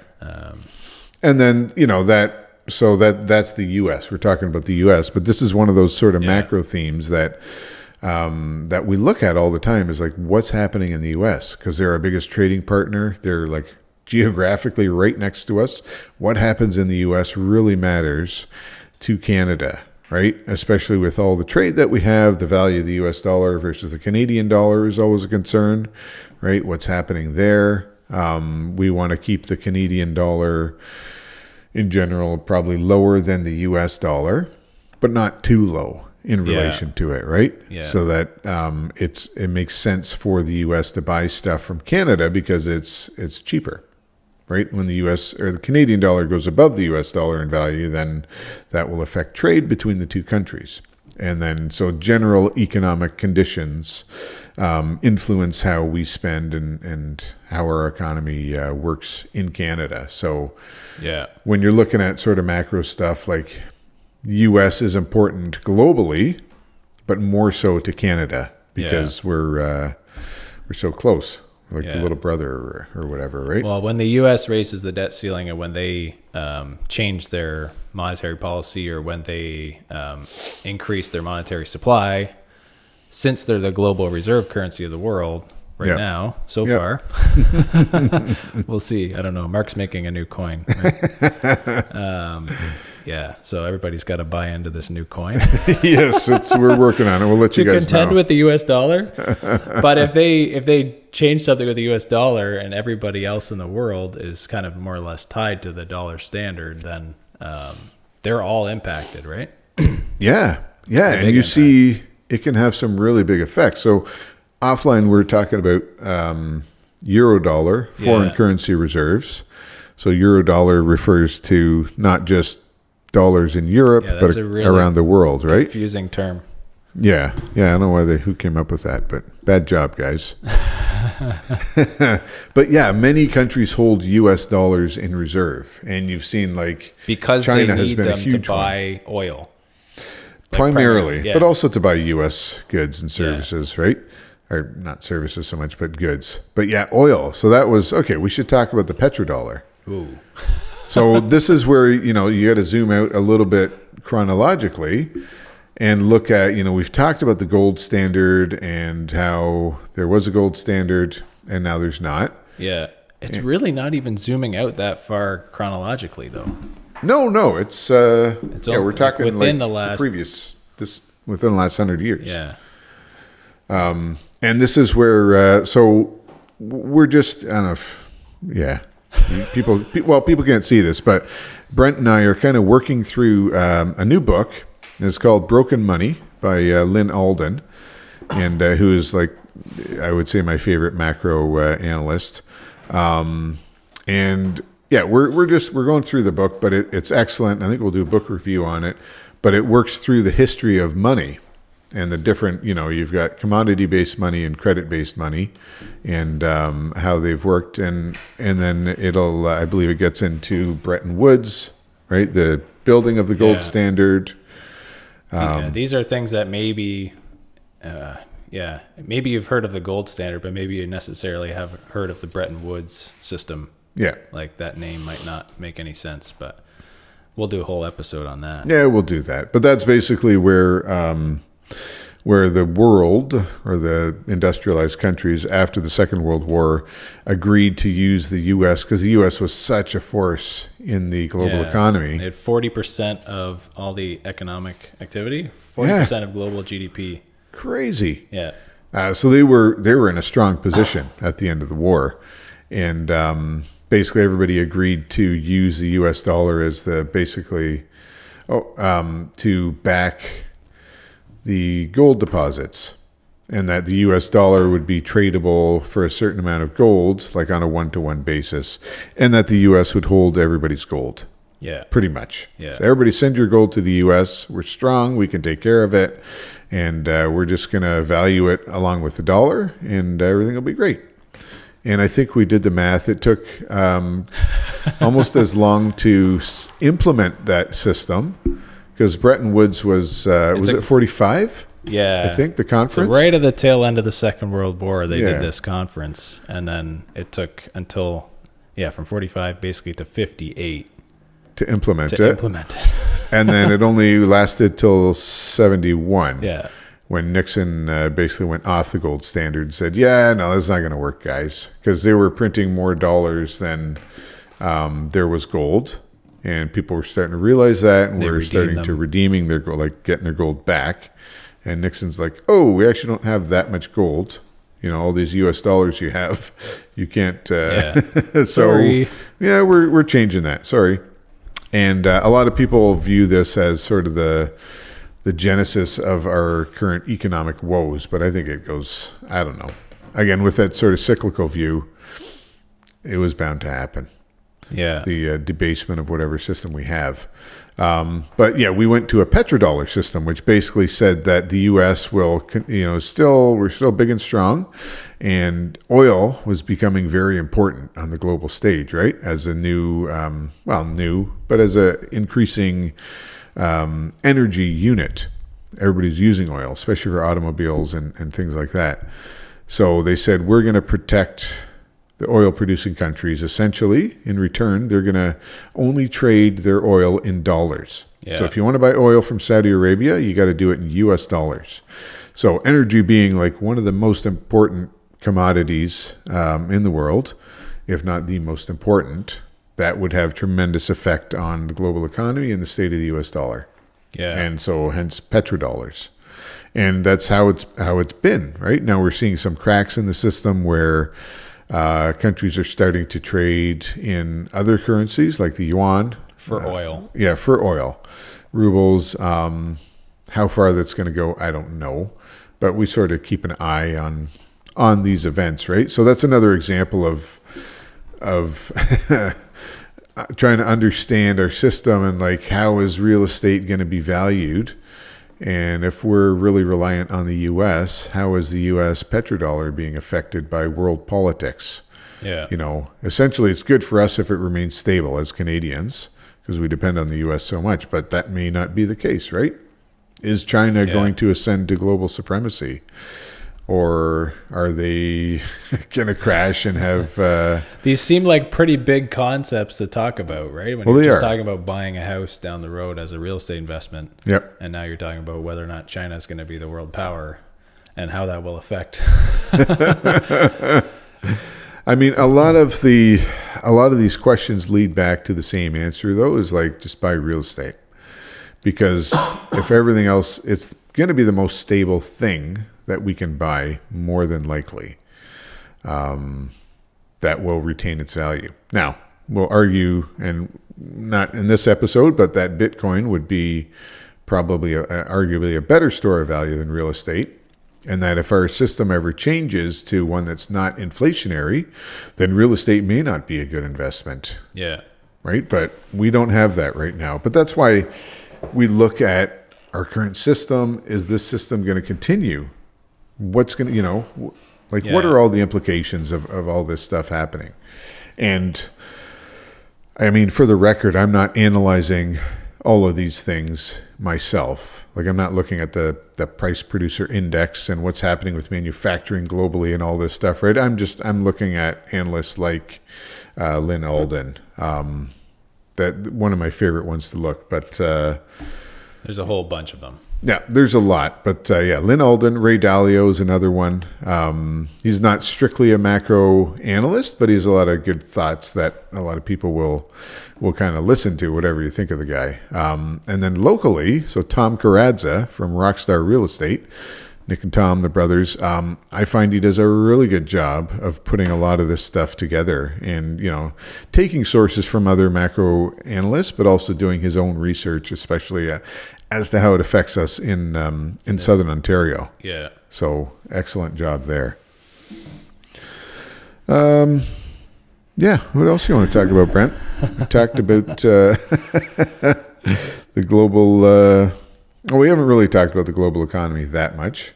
then, that's the U.S. We're talking about the U.S., but this is one of those sort of macro themes that we look at all the time is like, what's happening in the U.S.? Because they're our biggest trading partner. They're like geographically right next to us. What happens in the U.S. really matters to Canada, right? Especially with all the trade that we have, the value of the U.S. dollar versus the Canadian dollar is always a concern, right? What's happening there? We want to keep the Canadian dollar in general probably lower than the US dollar, but not too low. in relation to it, right? Yeah. So that it makes sense for the U.S. to buy stuff from Canada because it's cheaper, right? When the U.S. or the Canadian dollar goes above the U.S. dollar in value, then that will affect trade between the two countries. And then so general economic conditions influence how we spend and how our economy works in Canada. So when you're looking at sort of macro stuff, like U.S. is important globally, but more so to Canada because we're so close, like the little brother or whatever, right? Well, when the U.S. raises the debt ceiling and when they change their monetary policy or when they increase their monetary supply, since they're the global reserve currency of the world now, so far, we'll see. I don't know. Mark's making a new coin. Right? So everybody's got to buy into this new coin. Yes, we're working on it. We'll let you guys know. To contend with the U.S. dollar. But if they change something with the U.S. dollar and everybody else in the world is kind of more or less tied to the dollar standard, then they're all impacted, right? Yeah. And you see it can have some really big effects. So offline, we're talking about euro dollar, foreign currency reserves. So euro dollar refers to not just dollars in Europe, but really around the world, right? Confusing term. Yeah. I don't know who came up with that, but bad job, guys. But yeah, many countries hold U.S. dollars in reserve, and you've seen because China they has need been them a huge to buy oil. Primarily, but also to buy U.S. goods and services, right? Or not services so much, but goods. But yeah, oil. So that was, okay, we should talk about the petrodollar. Ooh. So this is where, you got to zoom out a little bit chronologically and look at, we've talked about the gold standard and how there was a gold standard and now there's not. Yeah. It's really not even zooming out that far chronologically, though. No, it's we're talking within within the last 100 years. Yeah. And this is where, so we're just, I don't know if, people can't see this, but Brent and I are kind of working through a new book. It's called Broken Money by Lynn Alden, and who is I would say my favorite macro analyst. And yeah, we're going through the book, but it's excellent. I think we'll do a book review on it, but it works through the history of money and the different, you've got commodity-based money and credit-based money and how they've worked. And then it'll, I believe it gets into Bretton Woods, right? The building of the gold standard. These are things that maybe you've heard of the gold standard, but maybe you necessarily haven't heard of the Bretton Woods system. Yeah. That name might not make any sense, but we'll do a whole episode on that. Yeah, we'll do that. But that's basically where the world or the industrialized countries after the Second World War agreed to use the U.S. because the U.S. was such a force in the global economy. They had 40% of all the economic activity, 40% of global GDP. Crazy. Yeah. So they were in a strong position at the end of the war. And basically everybody agreed to use the U.S. dollar as to back the gold deposits, and that the U.S. dollar would be tradable for a certain amount of gold, like on a one-to-one basis, and that the U.S. would hold everybody's gold. Yeah. Pretty much. Yeah. So everybody send your gold to the U.S. We're strong. We can take care of it. And we're just going to value it along with the dollar, and everything will be great. And I think we did the math. It took almost as long to implement that system, because Bretton Woods was it 45? Yeah. I think the conference. So right at the tail end of the Second World War, they did this conference. And then it took until, from 45 basically to 58. To implement it. And then it only lasted till 71. Yeah. When Nixon basically went off the gold standard and said, no, this is not going to work, guys. Because they were printing more dollars than there was gold. And people were starting to realize that. And we're starting to redeeming their gold, getting their gold back. And Nixon's like, oh, we actually don't have that much gold. All these U.S. dollars you have, you can't. So, sorry. We're changing that. Sorry. And a lot of people view this as sort of the the genesis of our current economic woes, but I think it goes, I don't know. Again, with that sort of cyclical view, it was bound to happen. Yeah. The debasement of whatever system we have. But yeah, we went to a petrodollar system, which basically said that the U.S. will, we're still big and strong, and oil was becoming very important on the global stage, right? As a as a increasing energy unit. Everybody's using oil, especially for automobiles and things like that. So they said, we're going to protect the oil producing countries. Essentially, in return, they're going to only trade their oil in dollars. Yeah. So if you want to buy oil from Saudi Arabia, you got to do it in US dollars. So energy being like one of the most important commodities in the world, if not the most important, that would have tremendous effect on the global economy and the state of the US dollar. Yeah. And so hence petrodollars. And that's how it's been, right? Now we're seeing some cracks in the system where countries are starting to trade in other currencies like the yuan. For oil. Yeah, for oil. Rubles, how far that's going to go, I don't know. But we sort of keep an eye on these events, right? So that's another example of trying to understand our system and like how is real estate going to be valued. And if we're really reliant on the U.S., how is the U.S. petrodollar being affected by world politics? Yeah. Essentially, it's good for us if it remains stable as Canadians because we depend on the U.S. so much, but that may not be the case, right? Is China going to ascend to global supremacy? Or are they going to crash and have... These seem like pretty big concepts to talk about, right? When you're just talking about buying a house down the road as a real estate investment. Yep. And now you're talking about whether or not China is going to be the world power and how that will affect. I mean, a lot of these questions lead back to the same answer, though, is like just buy real estate. Because if everything else, it's going to be the most stable thing that we can buy, more than likely, that will retain its value. Now, we'll argue, and not in this episode, but that Bitcoin would be probably arguably a better store of value than real estate, and that if our system ever changes to one that's not inflationary, then real estate may not be a good investment. Yeah. Right? But we don't have that right now. But that's why we look at our current system. Is this system going to continue? What's going to, what are all the implications of all this stuff happening? And I mean, for the record, I'm not analyzing all of these things myself. Like, I'm not looking at the price producer index and what's happening with manufacturing globally and all this stuff, right? I'm looking at analysts like Lynn Alden, that one of my favorite ones to look, but there's a whole bunch of them. Yeah, there's a lot, but Lynn Alden, Ray Dalio is another one. He's not strictly a macro analyst, but he has a lot of good thoughts that a lot of people will kind of listen to, whatever you think of the guy. And then locally, so Tom Karadza from Rockstar Real Estate, Nick and Tom, the brothers, I find he does a really good job of putting a lot of this stuff together and, taking sources from other macro analysts, but also doing his own research, especially as to how it affects us in Southern Ontario. Yeah. So excellent job there. What else do you want to talk about, Brent? We talked about the global... we haven't really talked about the global economy that much.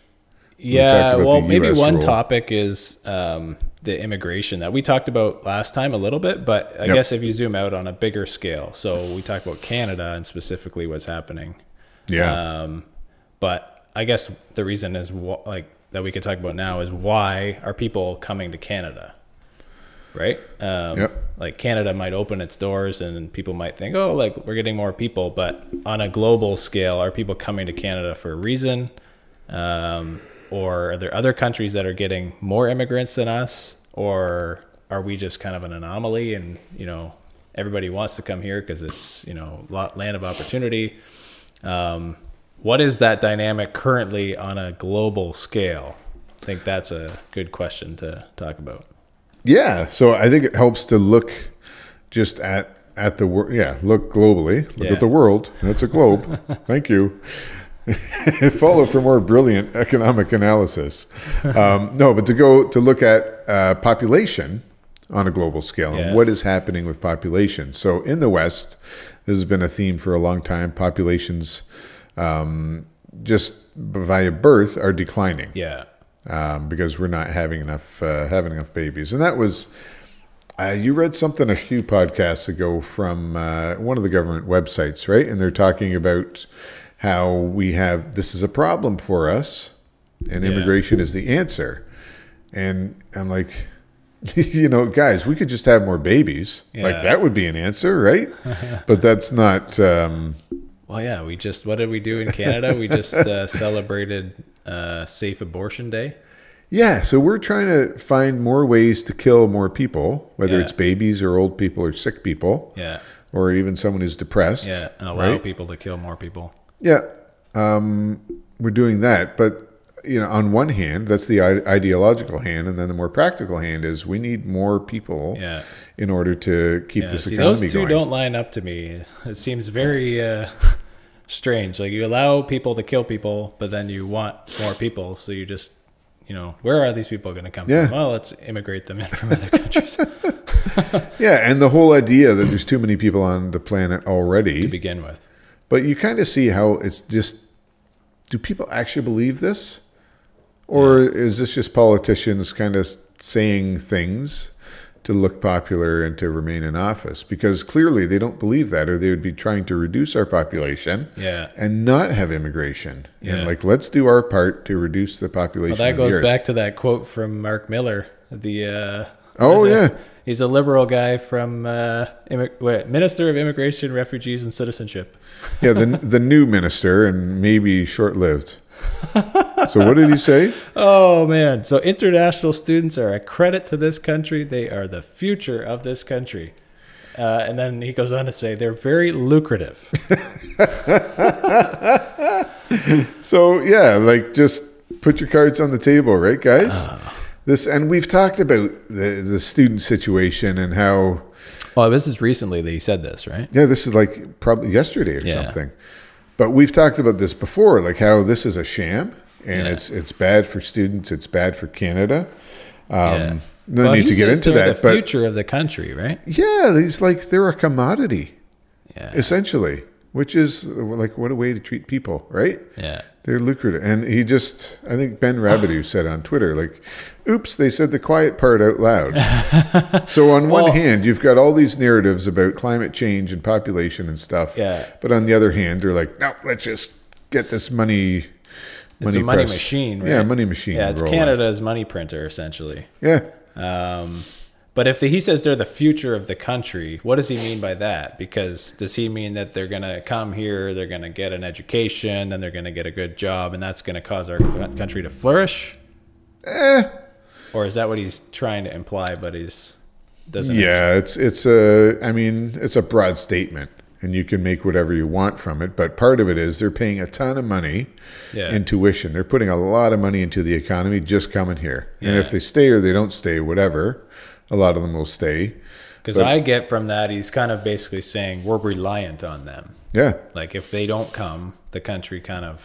Yeah, well, maybe US one role. topic is the immigration that we talked about last time a little bit, but I guess if you zoom out on a bigger scale, so we talked about Canada and specifically what's happening. Yeah. But I guess the reason is that we could talk about now is why are people coming to Canada, right? Like Canada might open its doors and people might think, oh, like we're getting more people, but on a global scale, are people coming to Canada for a reason? Or are there other countries that are getting more immigrants than us? Or are we just kind of an anomaly and, everybody wants to come here because it's, land of opportunity? What is that dynamic currently on a global scale? I think that's a good question to talk about. Yeah. So I think it helps to look just at the world. Yeah. Look globally. Look at the world. That's a globe. Thank you. Follow for more brilliant economic analysis. No, but to look at population on a global scale and what is happening with population. So in the West, this has been a theme for a long time. Populations just via birth are declining. Yeah. Because we're not having enough babies. And that was, you read something a few podcasts ago from one of the government websites, right? And they're talking about how this is a problem for us and immigration is the answer. And I'm like, guys, we could just have more babies. Yeah. Like that would be an answer, right? But that's not. Well, yeah, what did we do in Canada? We just celebrated Safe Abortion Day. Yeah, so we're trying to find more ways to kill more people, whether it's babies or old people or sick people. Yeah. Or even someone who's depressed. Yeah, and allow people to kill more people. Yeah, we're doing that. But, on one hand, that's the ideological hand. And then the more practical hand is we need more people in order to keep this economy those two going. Don't line up to me. It seems very strange. Like you allow people to kill people, but then you want more people. So you just, where are these people going to come from? Well, let's immigrate them in from other countries. Yeah, and the whole idea that there's too many people on the planet already. To begin with. But you kind of see how it's just, do people actually believe this? Or is this just politicians kind of saying things to look popular and to remain in office? Because clearly they don't believe that, or they would be trying to reduce our population and not have immigration. Yeah. And let's do our part to reduce the population. Well, that goes back to that quote from Mark Miller. He's a liberal guy from Minister of Immigration, Refugees, and Citizenship. Yeah, the new minister, and maybe short-lived. So what did he say? Oh, man. So international students are a credit to this country. They are the future of this country. And then he goes on to say they're very lucrative. So, just put your cards on the table, right, guys? And we've talked about the student situation and how... Well, this is recently that he said this, right? Yeah, this is probably yesterday or something. But we've talked about this before, how this is a sham, and it's bad for students, it's bad for Canada. No need to get into that. The future of the country, right? Yeah, he's they're a commodity, essentially, which is what a way to treat people, right? Yeah. They're lucrative. And I think Ben Rabideau said on Twitter, oops, they said the quiet part out loud. So on one hand, you've got all these narratives about climate change and population and stuff. Yeah. But on the other hand, they're no, let's just get this money. It's a money machine, right? Yeah, money machine. Yeah, it's Canada's money printer, essentially. Yeah. But if he says they're the future of the country, what does he mean by that? Because does he mean that they're going to come here, they're going to get an education, and they're going to get a good job, and that's going to cause our country to flourish? Or is that what he's trying to imply, but doesn't? Yeah, it's a broad statement, and you can make whatever you want from it. But part of it is they're paying a ton of money in tuition. They're putting a lot of money into the economy just coming here. Yeah. And if they stay or they don't stay, whatever, a lot of them will stay. Because I get from that, he's kind of basically saying we're reliant on them. Yeah. If they don't come, the country the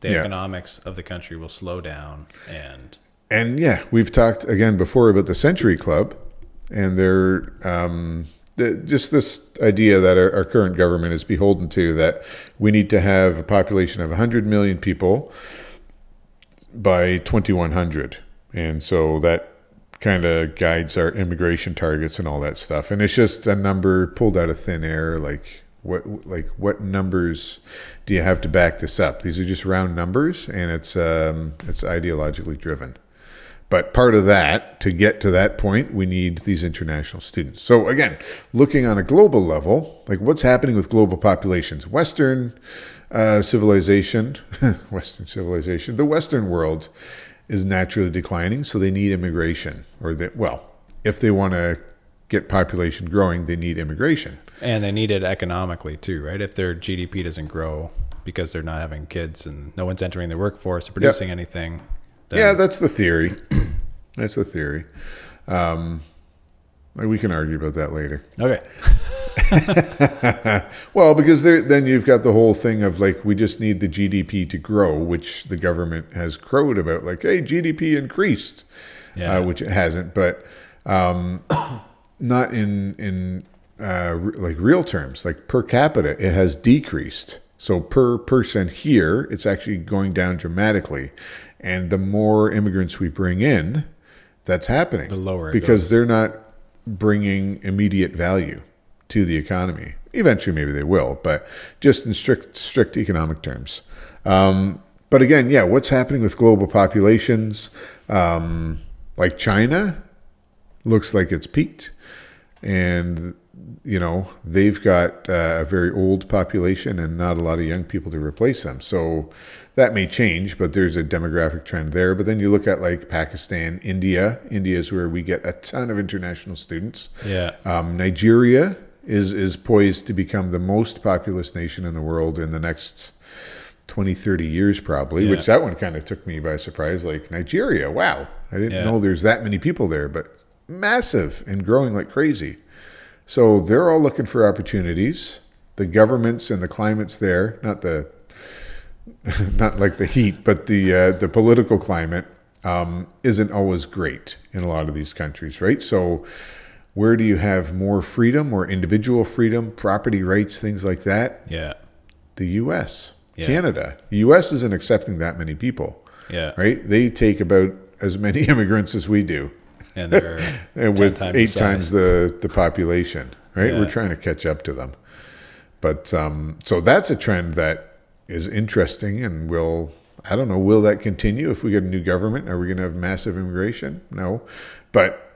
economics of the country will slow down. And we've talked again before about the Century Club, and they're just this idea that our current government is beholden to, that we need to have a population of 100 million people by 2100. And so that kind of guides our immigration targets and all that stuff. And it's just a number pulled out of thin air. What numbers do you have to back this up? These are just round numbers, and it's ideologically driven. But part of that, to get to that point, we need these international students. So again, looking on a global level, what's happening with global populations? Western civilization, the Western world is naturally declining, so they need immigration. If they want to get population growing, they need immigration. And they need it economically too, right? If their GDP doesn't grow because they're not having kids and no one's entering the workforce or producing anything. Yeah, that's the theory. That's the theory. We can argue about that later. Okay. Well, because then you've got the whole thing of like, we just need the GDP to grow, which the government has crowed about, like, hey, GDP increased, which it hasn't, but not in like real terms, like per capita, it has decreased. So per person here, it's actually going down dramatically. And the more immigrants we bring in, that's happening. The lower it because goes. They're not bringing immediate value to the economy. Eventually, maybe they will, but just in strict economic terms. But again, yeah, what's happening with global populations? Like China looks like it's peaked, and they've got a very old population and not a lot of young people to replace them. So that may change, but there's a demographic trend there. But then you look at like Pakistan, India. India is where we get a ton of international students. Yeah. Nigeria is poised to become the most populous nation in the world in the next 20, 30 years probably, which that one kind of took me by surprise. Like Nigeria, wow. I didn't know there's that many people there, but massive and growing like crazy. So they're all looking for opportunities. The governments and the climates there, not like the heat, but the political climate isn't always great in a lot of these countries, right? So where do you have more freedom, more individual freedom, property rights, things like that? Yeah. The U.S., Canada. The U.S. isn't accepting that many people, right? They take about as many immigrants as we do. And they're and with 8 times the population, right? Yeah. We're trying to catch up to them. But so that's a trend that is interesting and will that continue if we get a new government? Are we going to have massive immigration? No. But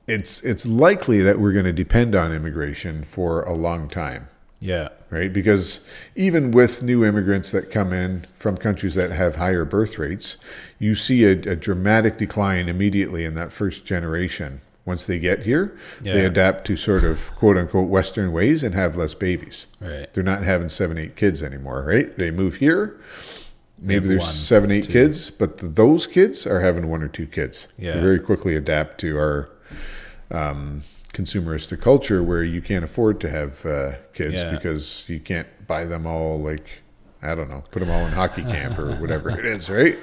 it's likely that we're going to depend on immigration for a long time. Yeah. Right? Because even with new immigrants that come in from countries that have higher birth rates, you see a dramatic decline immediately in that first generation. Once they get here, they adapt to sort of quote unquote Western ways and have less babies. Right. They're not having 7, 8 kids anymore, right? They move here. Maybe there's 1, 7, 8 2 kids, but those kids are having 1 or 2 kids. Yeah. They very quickly adapt to our consumeristic culture where you can't afford to have kids because you can't buy them all, like, I don't know, put them all in hockey camp or whatever it is, right?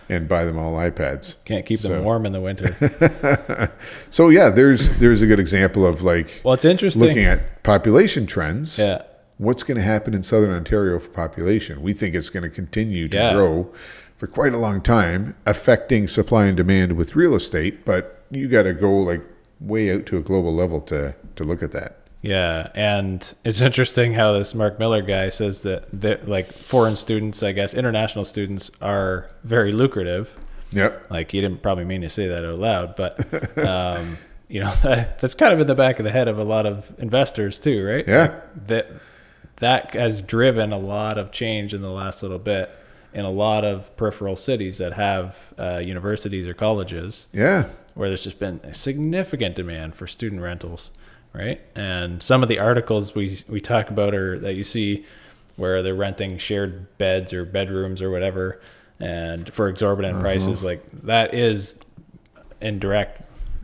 And buy them all iPads. Can't keep them warm in the winter. So yeah, there's a good example of like, well, it's interesting looking at population trends. Yeah. What's going to happen in Southern Ontario for population? We think it's going to continue to grow for quite a long time, affecting supply and demand with real estate, but you got to go like way out to a global level to look at that. Yeah, and it's interesting how this Mark Miller guy says that like foreign students, I guess, international students are very lucrative. Yep. Like he didn't probably mean to say that out loud, but that's kind of in the back of the head of a lot of investors too, right? Yeah. Like that has driven a lot of change in the last little bit in a lot of peripheral cities that have universities or colleges. Yeah. Where there's just been a significant demand for student rentals, right? And some of the articles we talk about or that you see where they're renting shared beds or bedrooms or whatever, and for exorbitant prices, like that is indirect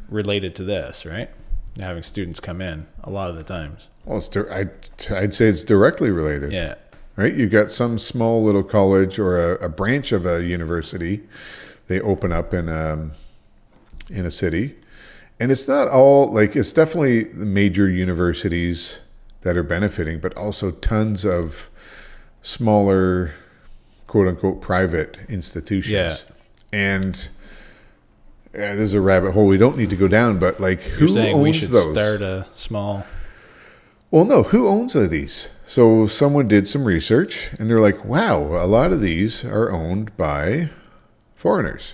related to this, right? Having students come in a lot of the times. Well, I'd say it's directly related. Yeah. Right? You got some small little college or a branch of a university, they open up in a city, and it's not all like, it's definitely the major universities that are benefiting, but also tons of smaller quote unquote private institutions. And there's a rabbit hole we don't need to go down, but like, You're who saying owns we should those? start a small. Well, no, who owns these? So someone did some research and they're like, wow, a lot of these are owned by foreigners.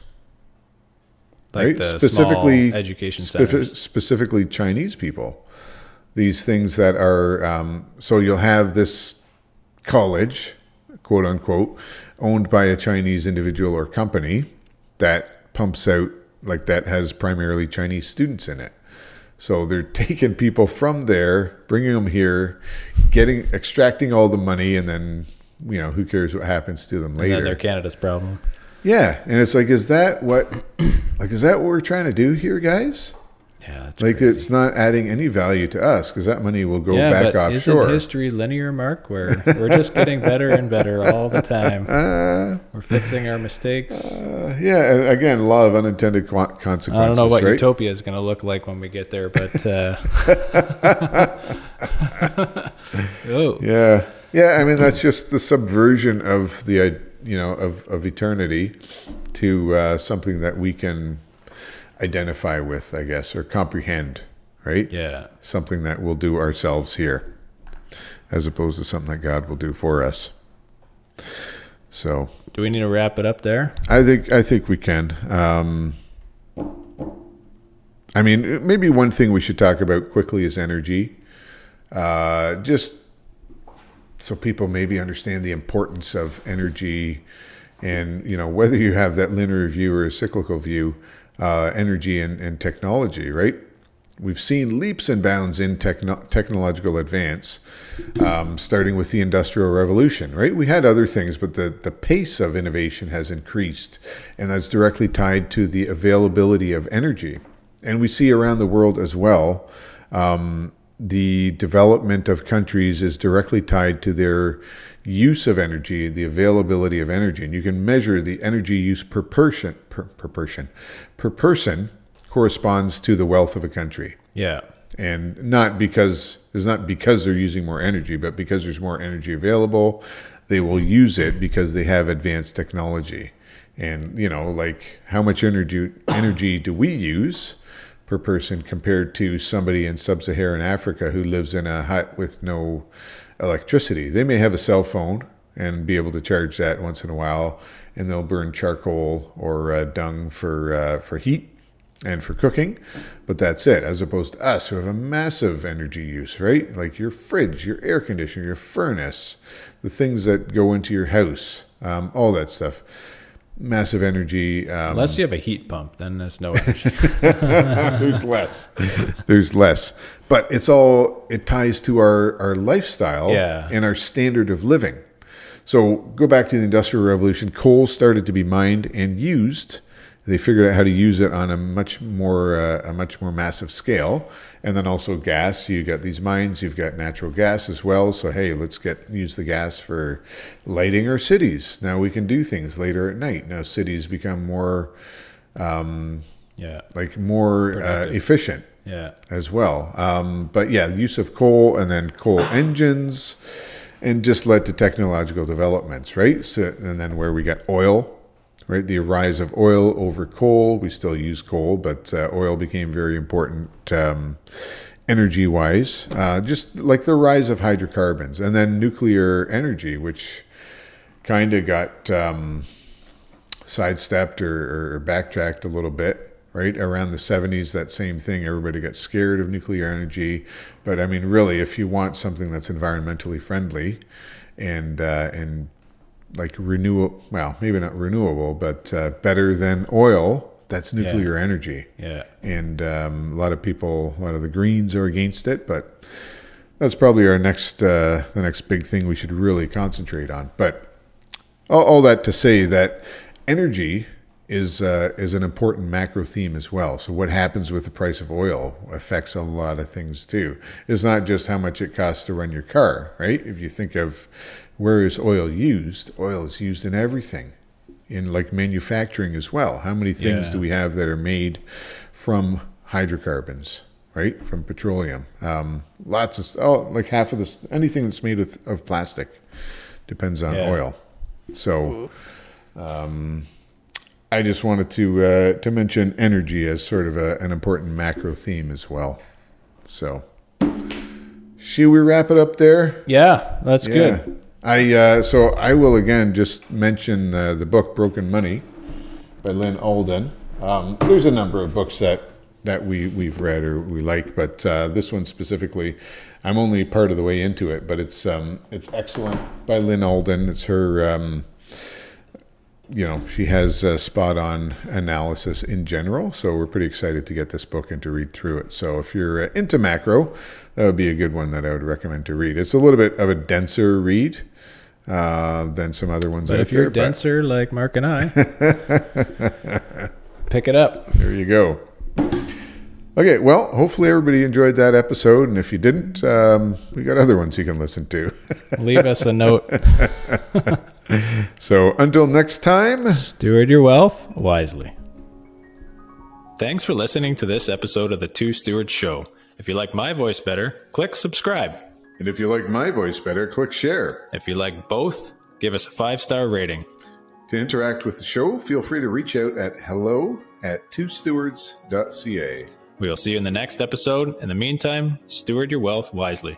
Like right? the Specifically, small education centers. Specifically Chinese people. These things that are, so you'll have this college, quote unquote, owned by a Chinese individual or company that pumps out, like that has primarily Chinese students in it. So they're taking people from there, bringing them here, extracting all the money, and then, who cares what happens to them later. And then they're Canada's problem. Yeah, and it's like, is that what we're trying to do here, guys? Yeah, that's Like crazy. it's not adding any value to us because that money will go Yeah, back but offshore. isn't history linear, Mark? Where we're just getting better and better all the time. We're fixing our mistakes. Yeah, and again, law of unintended consequences. I don't know what right? utopia is going to look like when we get there, but oh, Yeah. I mean, that's just the subversion of the of eternity to something that we can identify with, I guess, or comprehend, right? yeah. Something that we'll do ourselves here, as opposed to something that God will do for us. So, Do we need to wrap it up there? I think we can. I mean, maybe one thing we should talk about quickly is energy. Just so people maybe understand the importance of energy, and whether you have that linear view or a cyclical view, energy and technology, right? We've seen leaps and bounds in technological advance, starting with the Industrial Revolution, right? We had other things, but the pace of innovation has increased, and that's directly tied to the availability of energy. And we see around the world as well, the development of countries is directly tied to their use of energy, the availability of energy. And you can measure the energy use per person corresponds to the wealth of a country. Yeah. And not because they're using more energy, but because there's more energy available, they will use it because they have advanced technology. And like how much energy do we use per person compared to somebody in sub-Saharan Africa who lives in a hut with no electricity? They may have a cell phone and be able to charge that once in a while, and they'll burn charcoal or dung for heat and for cooking, but that's it, as opposed to us who have a massive energy use, right? Like your fridge, your air conditioner, your furnace, the things that go into your house, all that stuff. Massive energy. Unless you have a heat pump, then there's no energy. There's less. But it ties to our lifestyle and our standard of living. So go back to the Industrial Revolution. Coal started to be mined and used. They figured out how to use it on a much more massive scale. And then also gas. You got these mines. You've got natural gas as well. So hey, let's use the gas for lighting our cities. Now we can do things later at night. Now cities become more efficient. Yeah. As well. But yeah, the use of coal and then coal engines, and just led to technological developments, right? So, and then where we got oil. Right, the rise of oil over coal. We still use coal, but oil became very important energy-wise. Just like the rise of hydrocarbons, and then nuclear energy, which kind of got sidestepped or backtracked a little bit. Right around the 70s, that same thing. Everybody got scared of nuclear energy, but I mean, really, if you want something that's environmentally friendly and like maybe not renewable, but better than oil, that's nuclear energy. Yeah. And a lot of the Greens are against it, but that's probably the next big thing we should really concentrate on. But all that to say that energy is an important macro theme as well. So what happens with the price of oil affects a lot of things too. It's not just how much it costs to run your car, right? If you think of where is oil used? Oil is used in everything, in like manufacturing as well. How many things do we have that are made from hydrocarbons, right? From petroleum. Lots of like half of this, anything that's made of plastic depends on oil. So I just wanted to mention energy as sort of an important macro theme as well. So should we wrap it up there? Yeah, that's good. So I will again just mention the book Broken Money by Lynn Alden. There's a number of books that we've read or we like, but this one specifically, I'm only part of the way into it, but it's excellent by Lynn Alden. It's her, she has spot on analysis in general, so we're pretty excited to get this book and to read through it. So if you're into macro, that would be a good one that I would recommend to read. It's a little bit of a denser read than some other ones out there. But if you're denser like Mark and I, pick it up. There you go. Okay, well, hopefully everybody enjoyed that episode. And if you didn't, we got other ones you can listen to. Leave us a note. So until next time, steward your wealth wisely. Thanks for listening to this episode of the Two Stewards Show. If you like my voice better, click subscribe. And if you like my voice better, click share. If you like both, give us a 5-star rating. To interact with the show, feel free to reach out at hello@twostewards.ca. We'll see you in the next episode. In the meantime, steward your wealth wisely.